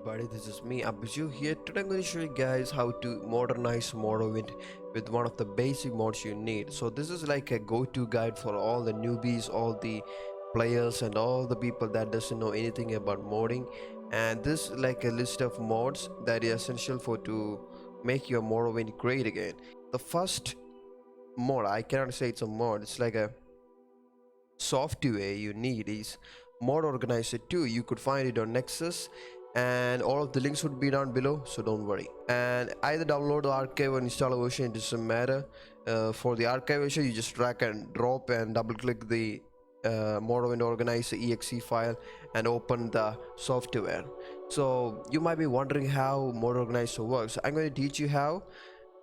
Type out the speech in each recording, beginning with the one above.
everybody, this is me Abhiju here. Today I'm going to show you guys how to modernize Morrowind with one of the basic mods you need. So this is like a go-to guide for all the newbies, all the players and all the people that doesn't know anything about modding. And this is like a list of mods that is essential for to make your Morrowind great again. The first mod, I cannot say it's a mod, it's like a software you need is Mod Organizer 2. You could find it on Nexus and all of the links would be down below, so don't worry. And either download the archive or install a version, it doesn't matter. For the archive version, you just drag and drop and double click the Morrowind Organizer exe file and open the software. So you might be wondering how Mod Organizer works. I'm going to teach you how.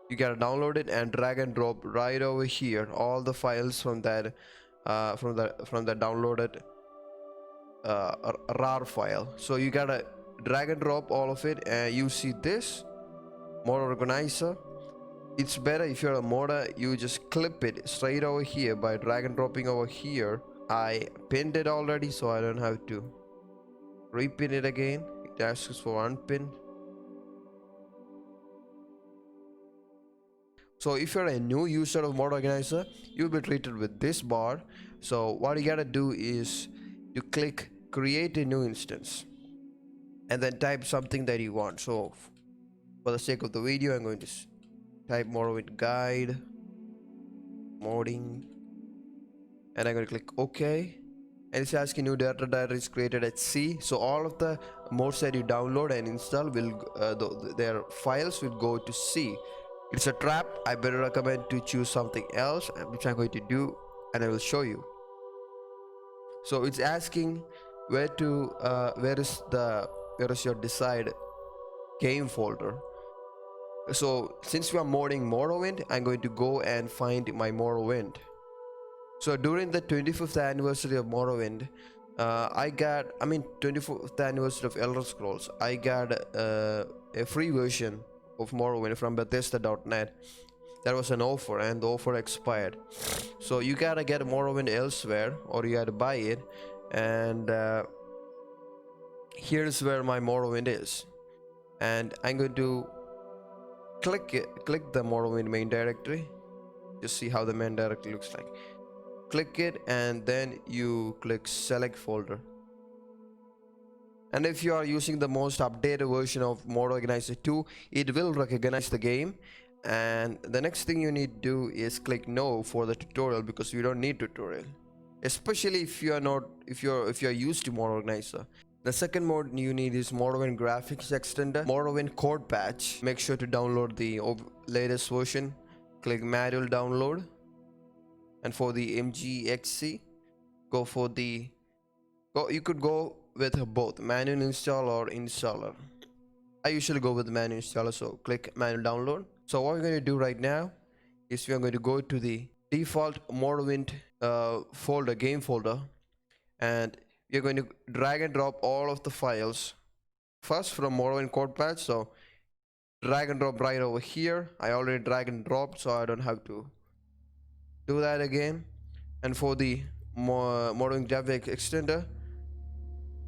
You gotta download it and drag and drop right over here all the files from that from the downloaded RAR file. So you gotta drag and drop all of it, and you see this Mod Organizer. It's better if you're a modder, you just clip it straight over here by drag and dropping over here. I pinned it already, so I don't have to repin it again. It asks for unpin. So if you're a new user of Mod Organizer, you'll be treated with this bar. So what you gotta do is you click create a new instance and then type something that you want. So for the sake of the video, I'm going to type Morrowind guide modding and I'm going to click OK, and it's asking new data directory is created at C. So all of the mods that you download and install will their files will go to C. It's a trap. I better recommend to choose something else, which I'm going to do, and I will show you. So it's asking where is your desired game folder. So since we are modding Morrowind, I'm going to go and find my Morrowind. So during the 25th anniversary of Morrowind, 24th anniversary of Elder Scrolls, I got a free version of Morrowind from Bethesda.net. There was an offer and the offer expired, so you gotta get Morrowind elsewhere or you gotta buy it. And here's where my Morrowind is, and I'm going to click the Morrowind main directory. Just see how the main directory looks like. Click it and then you click select folder. And if you are using the most updated version of Mod Organizer 2, it will recognize the game. And the next thing you need to do is click no for the tutorial, because you don't need tutorial, especially if you are used to Mod Organizer. The second mod you need is Morrowind graphics extender, Morrowind code patch. Make sure to download the latest version. Click manual download, and for the MGE go for the you could go with both manual install or installer. I usually go with manual installer, so click manual download. So what we're going to do right now is we are going to go to the default Morrowind folder, game folder, and we're going to drag and drop all of the files first from Morrowind code patch. So drag and drop right over here. I already drag and dropped, so I don't have to do that again. And for the Morrowind graphics extender,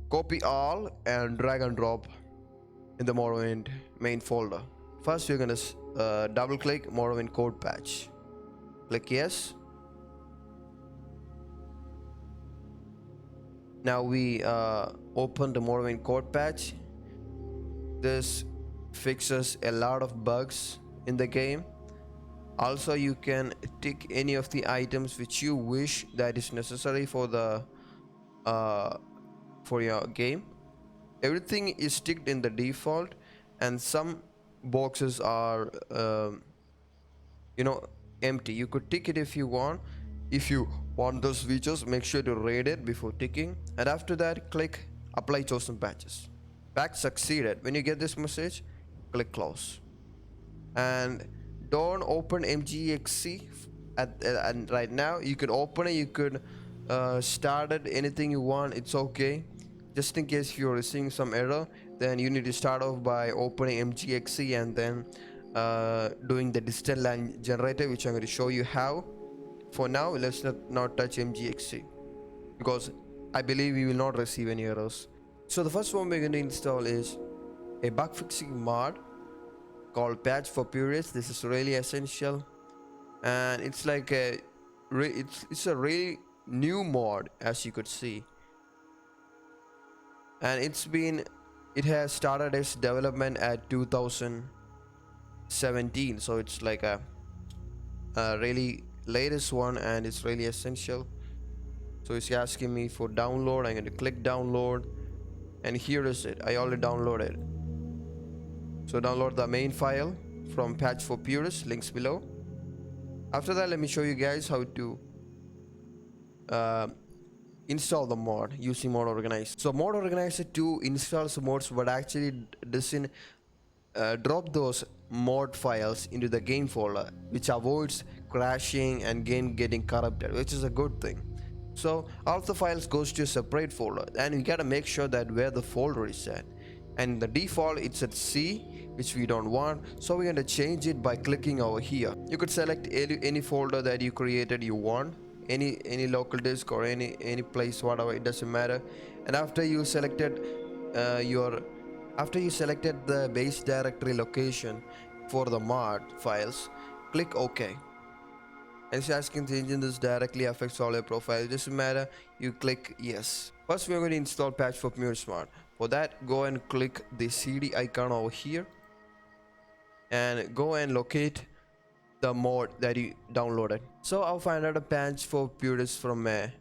copy all and drag and drop in the Morrowind main folder. First, you're gonna double click Morrowind code patch. Click yes. Now we open the Morrowind code patch. This fixes a lot of bugs in the game. Also, you can tick any of the items which you wish that is necessary for the for your game. Everything is ticked in the default, and some boxes are empty. You could tick it if you want. If you want those features, make sure to rate it before ticking, and after that click apply chosen patches. Patch succeeded. When you get this message, click close, and don't open MGE and right now. You could open it, you could start it, anything you want, it's okay. Just in case you're receiving some error, then you need to start off by opening MGE and then doing the distant line generator, which I'm going to show you how. For now, let's not touch MGE because I believe we will not receive any errors. So the first one we're going to install is a bug fixing mod called Patch for Purists. This is really essential, and it's like it's a really new mod, as you could see, and it has started its development at 2017, so it's like a really latest one, and it's really essential. So it's asking me for download. I'm going to click download, and here is it. I already downloaded. So download the main file from Patch for Purists, links below. After that, let me show you guys how to install the mod using Mod Organizer. So Mod Organizer 2 installs mods, but actually doesn't drop those mod files into the game folder, which avoids crashing and game getting corrupted, which is a good thing. So all of the files goes to a separate folder, and we gotta make sure that where the folder is at. And the default it's at C, which we don't want, so we're gonna change it by clicking over here. You could select any folder that you created you want, any local disk or any place, whatever, it doesn't matter. And after you selected the base directory location for the mod files, click OK. And it's asking the engine this directly affects all your profiles. It doesn't matter, you click yes. First we're going to install Patch for Purists mod. For that, go and click the CD icon over here and go and locate the mod that you downloaded. So I'll find out a Patch for Purists from a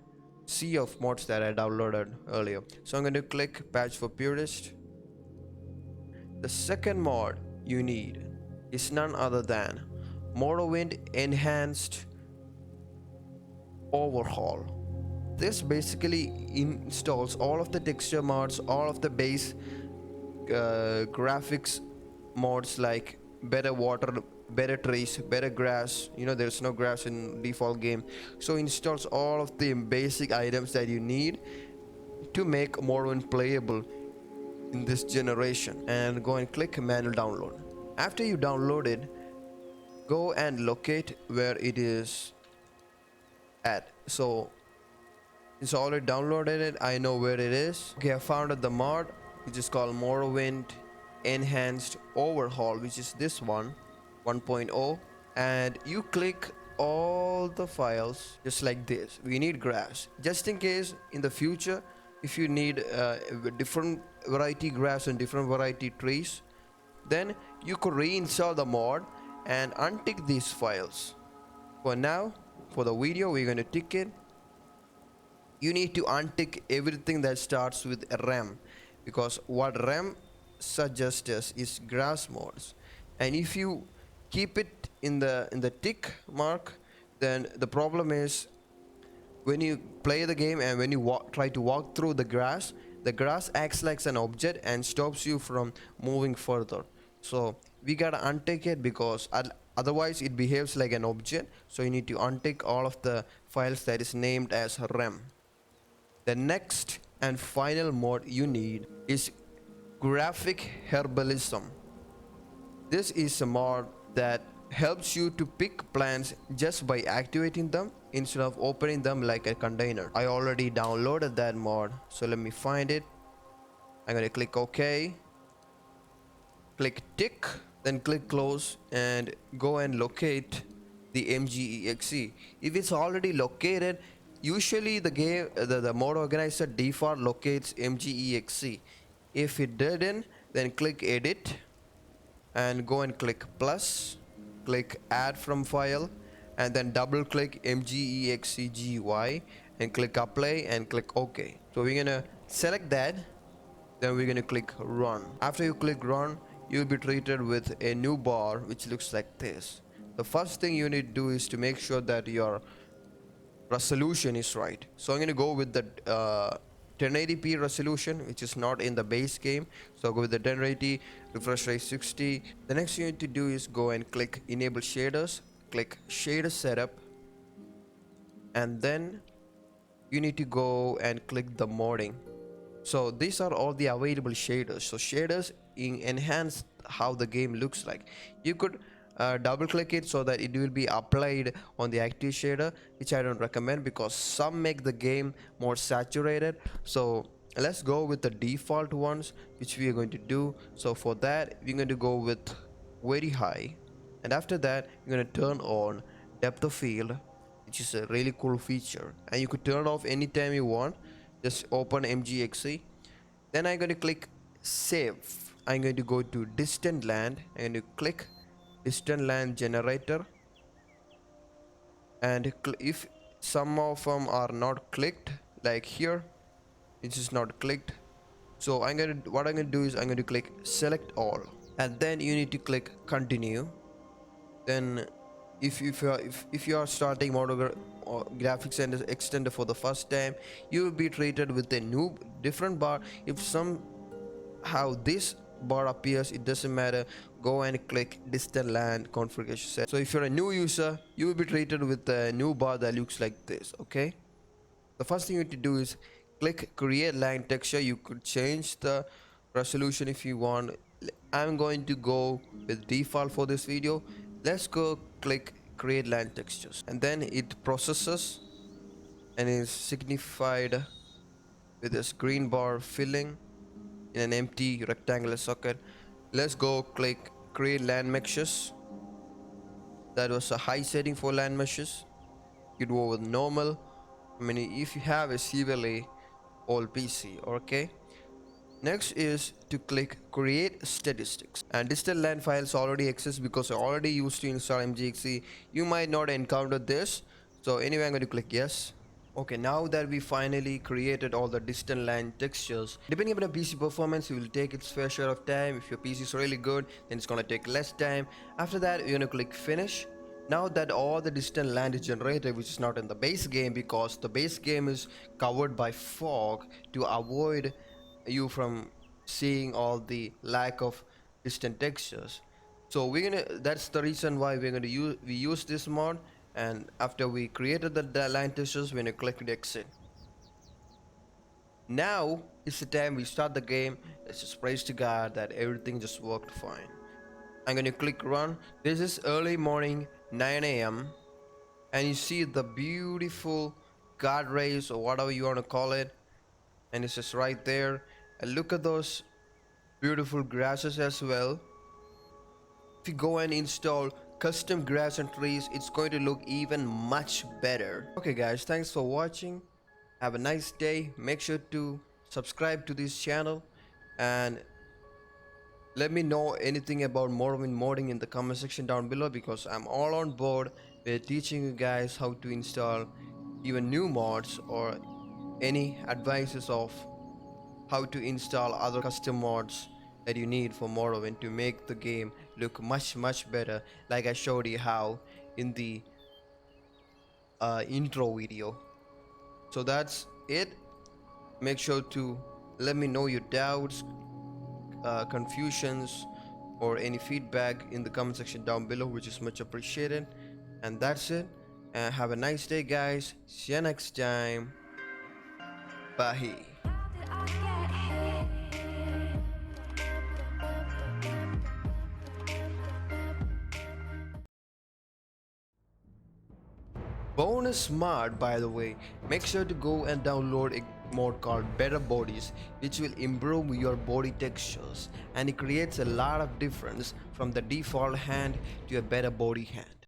sea of mods that I downloaded earlier. So I'm going to click Patch for Purists. The second mod you need is none other than Morrowind Enhanced Overhaul. This basically installs all of the texture mods, all of the base graphics mods like better water, better trees, better grass. You know, there's no grass in default game, so installs all of the basic items that you need to make Morrowind playable in this generation. And go and click manual download. After you download it, go and locate where it is at. So it's already downloaded it, I know where it is. Okay, I found the mod, which is called Morrowind Enhanced Overhaul, which is this one, 1.0. And you click all the files just like this. We need grass, just in case in the future if you need different variety grass and different variety trees, then you could reinstall the mod and untick these files. For now, for the video, we're going to tick it. You need to untick everything that starts with rem, because what rem suggests us is grass mods. And if you keep it in the tick mark, then the problem is when you play the game and when you try to walk through the grass acts like an object and stops you from moving further. So we gotta untick it, because otherwise it behaves like an object. So you need to untick all of the files that is named as rem. The next and final mod you need is graphic herbalism. This is a mod that helps you to pick plants just by activating them instead of opening them like a container. I already downloaded that mod, so let me find it. I'm gonna click OK, click tick, then click close, and go and locate the MGE. If it's already located, usually the mod organizer default locates MGE. If it didn't, then click edit and go and click plus, click add from file, and then double click MGEXCGY and click apply and click OK. So we're gonna select that, then we're gonna click run. After you click run, you'll be treated with a new bar which looks like this. The first thing you need to do is to make sure that your resolution is right. So I'm gonna go with the 1080p resolution, which is not in the base game. So I'll go with the 1080, refresh rate 60. The next thing you need to do is go and click enable shaders, click shader setup, and then you need to go and click the modding. So these are all the available shaders. So shaders enhance how the game looks like. You could double click it so that it will be applied on the active shader, which I don't recommend because some make the game more saturated. So Let's go with the default ones, which we are going to do. So for that, we're going to go with very high, and after that you're going to turn on depth of field, which is a really cool feature, and you could turn off anytime you want. Just open MGE. Then I'm going to click save. I'm going to go to distant land. I'm going to click distant land generator, and if some of them are not clicked, like here it is not clicked, so what I'm gonna do is I'm going to click select all, and then you need to click continue. Then if you are starting Modo graphics and extender for the first time, you will be treated with a new different bar. If somehow this bar appears, it doesn't matter, go and click distant land configuration set. So if you're a new user, you will be treated with a new bar that looks like this. Okay, the first thing you need to do is click create line texture. You could change the resolution if you want. I'm going to go with default for this video. Let's go click create line textures, and then it processes and is signified with this green bar filling in an empty rectangular socket. Let's go click create land meshes. That was a high setting for land meshes. You go with normal. I mean, if you have a severely old PC. Okay, next is to click create statistics, and distant land files already exist because I already used to install MGE. You might not encounter this, so anyway I'm going to click yes. Okay, now that we finally created all the distant land textures, depending upon the PC performance, it will take its fair share of time. If your PC is really good, then it's gonna take less time. After that, you're gonna click finish. Now that all the distant land is generated, which is not in the base game because the base game is covered by fog to avoid you from seeing all the lack of distant textures. So that's the reason why we use this mod. And after we created the line textures, we're gonna click exit. Now is the time we start the game. Let's just praise to God that everything just worked fine. I'm gonna click run. This is early morning, 9 a.m. and you see the beautiful guard rays or whatever you want to call it, and it's just right there. And look at those beautiful grasses as well. If you go and install custom grass and trees, it's going to look even much better. Okay guys, thanks for watching. Have a nice day. Make sure to subscribe to this channel, and let me know anything about Morrowind modding in the comment section down below, because I'm all on board with teaching you guys how to install even new mods or any advices of how to install other custom mods that you need for Morrowind to make the game look much better, like I showed you how in the intro video. So that's it. Make sure to let me know your doubts, confusions, or any feedback in the comment section down below, which is much appreciated. And that's it. Have a nice day guys. See you next time. Bye. Bonus mod, by the way, make sure to go and download a mod called Better Bodies, which will improve your body textures, and it creates a lot of difference from the default hand to a better body hand.